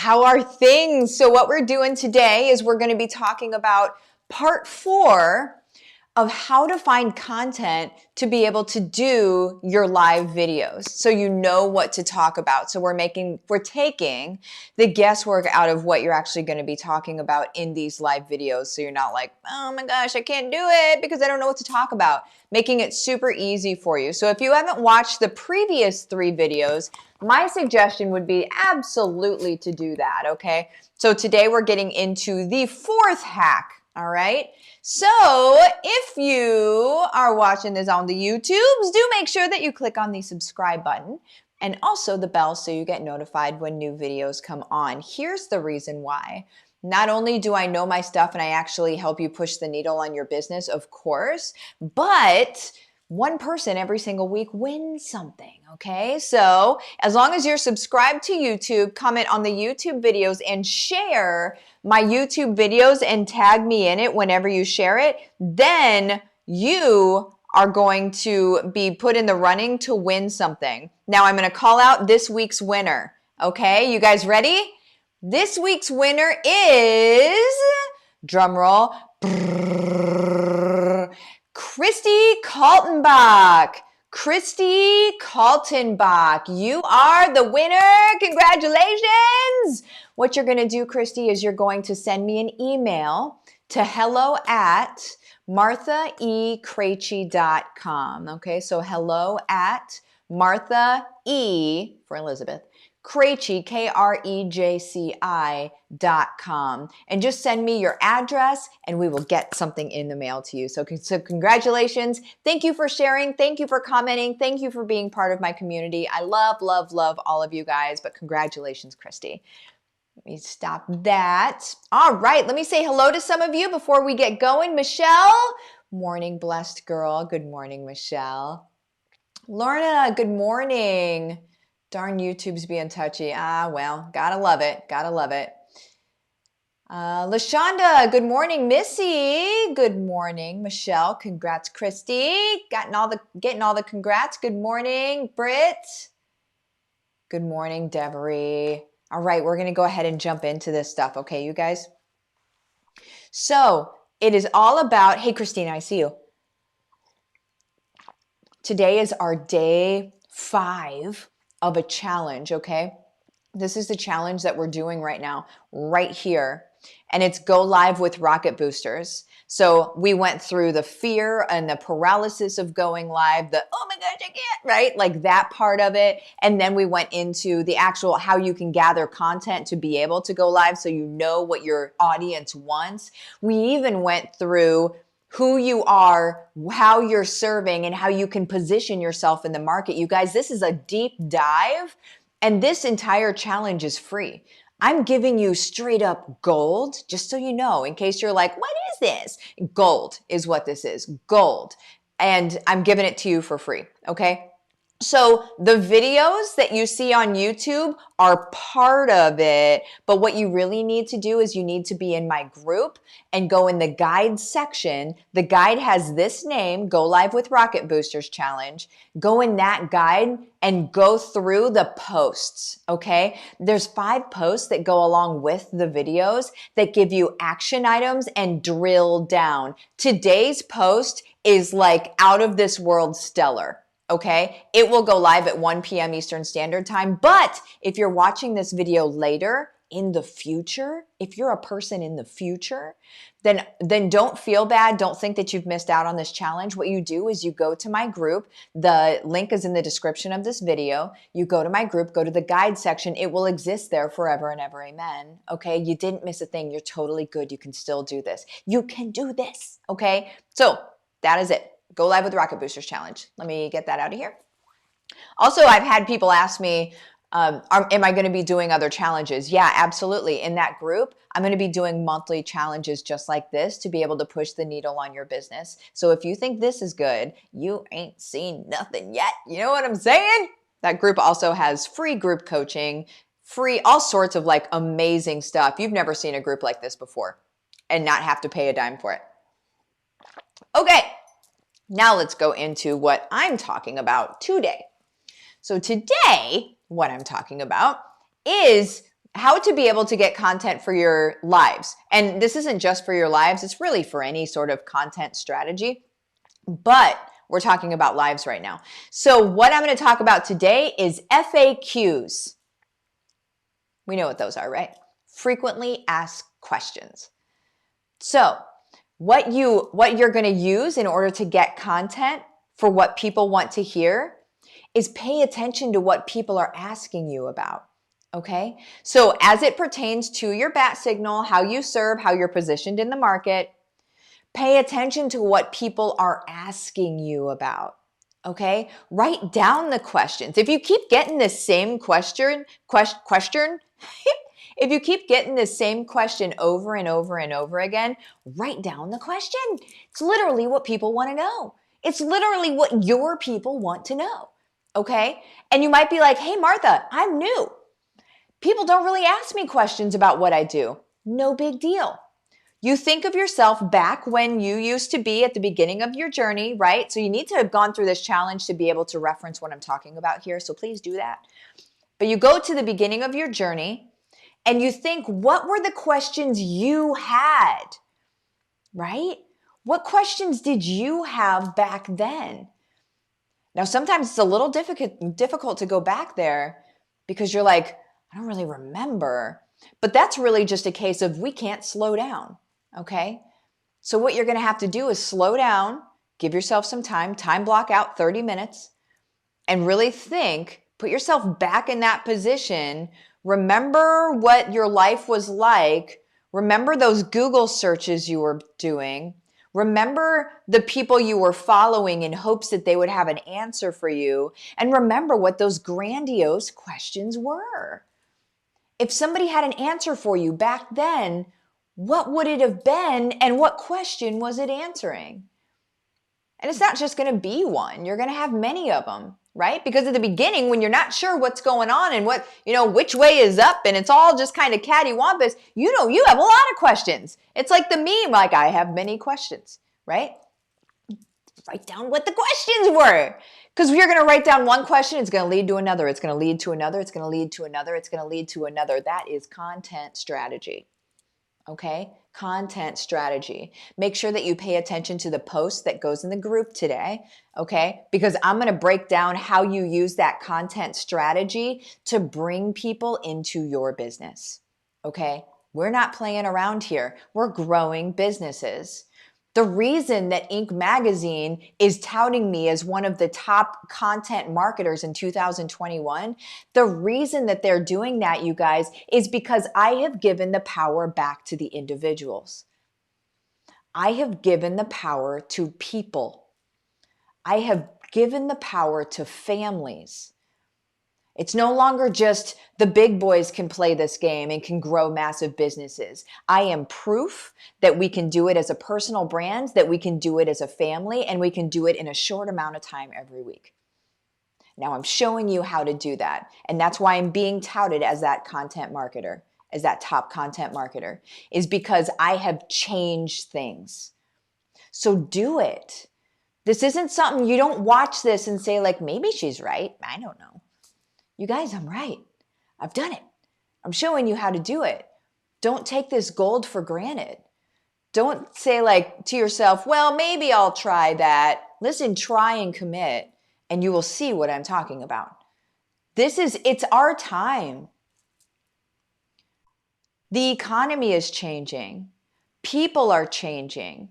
How are things? So what we're doing today is we're going to be talking about part 4 of how to find content to be able to do your live videos so you know what to talk about. So we're taking the guesswork out of what you're actually going to be talking about in these live videos, so you're not like, oh my gosh, I can't do it because I don't know what to talk about. Making it super easy for you. So if you haven't watched the previous 3 videos, my suggestion would be absolutely to do that, okay? So today we're getting into the 4th hack, all right? So if you are watching this on the YouTubes, do make sure that you click on the subscribe button and also the bell so you get notified when new videos come on. Here's the reason why. Not only do I know my stuff and I actually help you push the needle on your business, of course, but one person every single week wins something, okay? So as long as you're subscribed to YouTube, comment on the YouTube videos and share my YouTube videos and tag me in it whenever you share it, then you are going to be put in the running to win something. Now I'm going to call out this week's winner, okay? You guys ready? This week's winner is, drumroll, Christy Kaltenbach. Christy Kaltenbach, you are the winner. Congratulations. What you're going to do, Christy, is you're going to send me an email to hello@marthaekrejci.com. Okay, so hello@Martha E for Elizabeth. Krejci, Krejci.com. And just send me your address and we will get something in the mail to you. So congratulations. Thank you for sharing. Thank you for commenting. Thank you for being part of my community. I love, love, love all of you guys, but congratulations, Christy. Let me stop that. All right, let me say hello to some of you before we get going. Michelle, morning, blessed girl. Good morning, Michelle. Lorna, good morning. Darn YouTube's being touchy. Well, gotta love it. Gotta love it. LaShonda, good morning. Missy, good morning. Michelle, congrats. Christy, getting all the congrats. Good morning. Britt, good morning. Devery. All right, we're gonna go ahead and jump into this stuff, okay, you guys? So it is all about. Hey, Christina, I see you. Today is our day 5 of a challenge, okay? This is the challenge that we're doing right now, right here. And it's go live with rocket boosters. So we went through the fear and the paralysis of going live, the, oh my gosh, I can't, right? Like that part of it. And then we went into the actual how you can gather content to be able to go live so you know what your audience wants. We even went through who you are, how you're serving, and how you can position yourself in the market. You guys, this is a deep dive, and this entire challenge is free. I'm giving you straight up gold, just so you know, in case you're like, what is this? Gold is what this is, gold. And I'm giving it to you for free, okay? So the videos that you see on YouTube are part of it, but what you really need to do is you need to be in my group and go in the guide section. The guide has this name, Go Live with Rocket Boosters Challenge. Go in that guide and go through the posts, okay? There's 5 posts that go along with the videos that give you action items and drill down. Today's post is like out of this world stellar. Okay, it will go live at 1 p.m. Eastern Standard Time. But if you're watching this video later in the future, if you're a person in the future, then don't feel bad. Don't think that you've missed out on this challenge. What you do is you go to my group. The link is in the description of this video. You go to my group, go to the guide section. It will exist there forever and ever. Amen. Okay, you didn't miss a thing. You're totally good. You can still do this. You can do this. Okay, so that is it. Go Live with Rocket Boosters Challenge. Let me get that out of here. Also, I've had people ask me, am I going to be doing other challenges? Yeah, absolutely. In that group, I'm going to be doing monthly challenges just like this to be able to push the needle on your business. So if you think this is good, you ain't seen nothing yet. You know what I'm saying? That group also has free group coaching, free all sorts of like amazing stuff. You've never seen a group like this before and not have to pay a dime for it. Okay. Now let's go into what I'm talking about today. So today, what I'm talking about is how to be able to get content for your lives. And this isn't just for your lives, it's really for any sort of content strategy, but we're talking about lives right now. So what I'm going to talk about today is FAQs. We know what those are, right? Frequently asked questions. So what you're going to use in order to get content for what people want to hear is pay attention to what people are asking you about. Okay. So as it pertains to your bat signal, how you serve, how you're positioned in the market, pay attention to what people are asking you about. Okay. Write down the questions. If you keep getting the same question, if you keep getting the same question over and over and over again, write down the question. It's literally what people want to know. It's literally what your people want to know. Okay. And you might be like, hey, Martha, I'm new. People don't really ask me questions about what I do. No big deal. You think of yourself back when you used to be at the beginning of your journey, right? So you need to have gone through this challenge to be able to reference what I'm talking about here. So please do that. But you go to the beginning of your journey and you think, what were the questions you had, right? What questions did you have back then? Now, sometimes it's a little difficult to go back there because you're like, I don't really remember. But that's really just a case of we can't slow down, okay? So what you're going to have to do is slow down, give yourself some time block out 30 minutes, and really think, put yourself back in that position. Remember what your life was like. Remember those Google searches you were doing. Remember the people you were following in hopes that they would have an answer for you. And remember what those grandiose questions were. If somebody had an answer for you back then, what would it have been and what question was it answering? And it's not just going to be one. You're going to have many of them, right? Because at the beginning, when you're not sure what's going on and what, which way is up and it's all just kind of cattywampus, you have a lot of questions. It's like the meme, like I have many questions, right? Write down what the questions were. Because if you're going to write down one question, it's going to lead to another. It's going to lead to another. It's going to lead to another. It's going to lead to another. That is content strategy. Okay? Content strategy. Make sure that you pay attention to the post that goes in the group today. Okay? Because I'm going to break down how you use that content strategy to bring people into your business. Okay? We're not playing around here. We're growing businesses. The reason that Inc. magazine is touting me as one of the top content marketers in 2021, the reason that they're doing that, you guys, is because I have given the power back to the individuals. I have given the power to people. I have given the power to families. It's no longer just the big boys can play this game and can grow massive businesses. I am proof that we can do it as a personal brand, that we can do it as a family, and we can do it in a short amount of time every week. Now I'm showing you how to do that. And that's why I'm being touted as that content marketer, as that top content marketer, is because I have changed things. So do it. This isn't something, you don't watch this and say like, maybe she's right. I don't know. You guys, I'm right. I've done it. I'm showing you how to do it. Don't take this gold for granted. Don't say like to yourself, well, maybe I'll try that. Listen, try and commit, and you will see what I'm talking about. It's our time. The economy is changing. People are changing.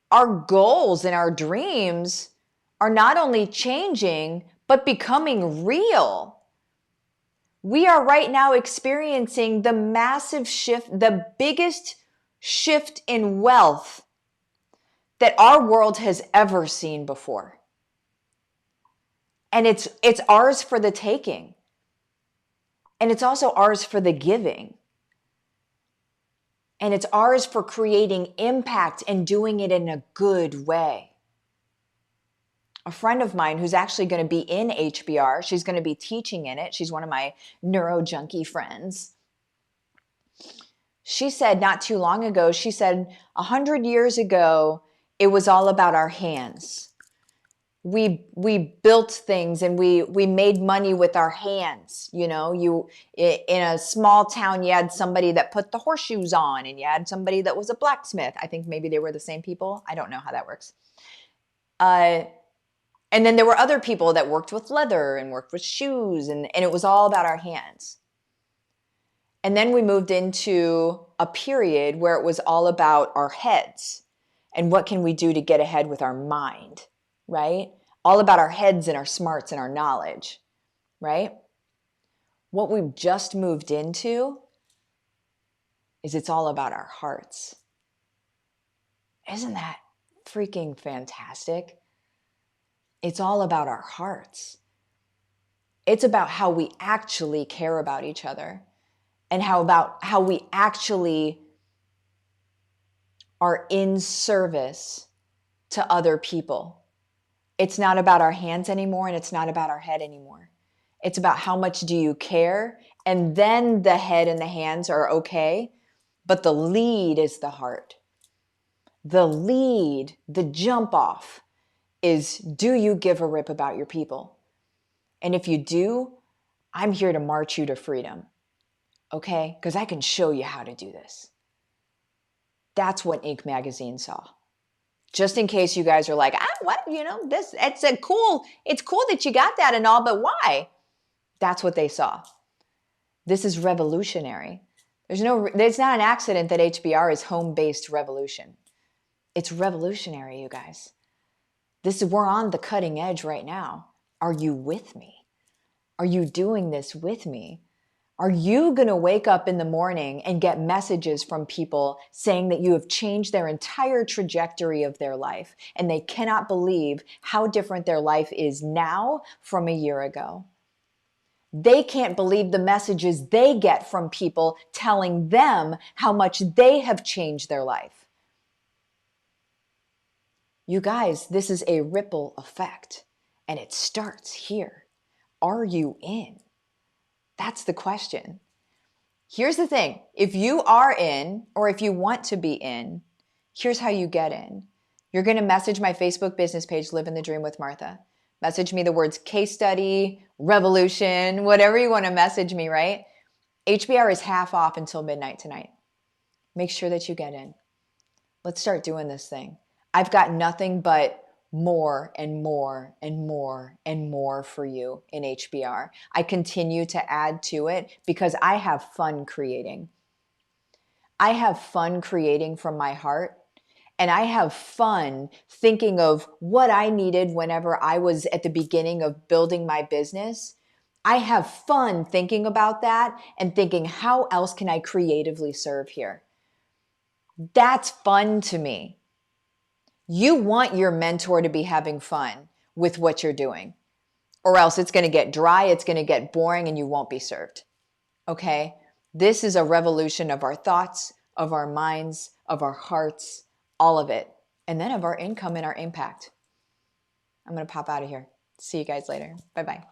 Our goals and our dreams are not only changing, but becoming real. We are right now experiencing the massive shift, the biggest shift in wealth that our world has ever seen before. And it's ours for the taking. And it's also ours for the giving. And it's ours for creating impact and doing it in a good way. A friend of mine who's actually going to be in HBR, she's going to be teaching in it. She's one of my neuro junkie friends. She said not too long ago, she said 100 years ago, it was all about our hands. we built things and we made money with our hands. You know, in a small town, you had somebody that put the horseshoes on, and you had somebody that was a blacksmith. I think maybe they were the same people. I don't know how that works. And then there were other people that worked with leather and worked with shoes, and it was all about our hands. And then we moved into a period where it was all about our heads and what can we do to get ahead with our mind, right? All about our heads and our smarts and our knowledge, right? What we've just moved into is it's all about our hearts. Isn't that freaking fantastic? It's all about our hearts. It's about how we actually care about each other and how we actually are in service to other people. It's not about our hands anymore, and it's not about our head anymore. It's about how much do you care, and then the head and the hands are okay, but the lead is the heart. The lead, the jump off is, do you give a rip about your people? And if you do, I'm here to march you to freedom, okay? Because I can show you how to do this. That's what Inc. magazine saw. Just in case you guys are like, what, it's cool that you got that and all, but why? That's what they saw. This is revolutionary. There's not an accident that HBR is home-based revolution. It's revolutionary, you guys. We're on the cutting edge right now. Are you with me? Are you doing this with me? Are you going to wake up in the morning and get messages from people saying that you have changed their entire trajectory of their life and they cannot believe how different their life is now from a year ago? They can't believe the messages they get from people telling them how much they have changed their life. You guys, this is a ripple effect, and it starts here. Are you in? That's the question. Here's the thing. If you are in, or if you want to be in, here's how you get in. You're going to message my Facebook business page, Livin the Dream with Martha. Message me the words case study, revolution, whatever you want to message me, right? HBR is half off until midnight tonight. Make sure that you get in. Let's start doing this thing. I've got nothing but more and more and more and more for you in HBR. I continue to add to it because I have fun creating. I have fun creating from my heart, and I have fun thinking of what I needed whenever I was at the beginning of building my business. I have fun thinking about that and thinking, how else can I creatively serve here? That's fun to me. You want your mentor to be having fun with what you're doing, or else it's going to get dry, it's going to get boring, and you won't be served. Okay? This is a revolution of our thoughts, of our minds, of our hearts, all of it, and then of our income and our impact. I'm going to pop out of here. See you guys later. Bye-bye.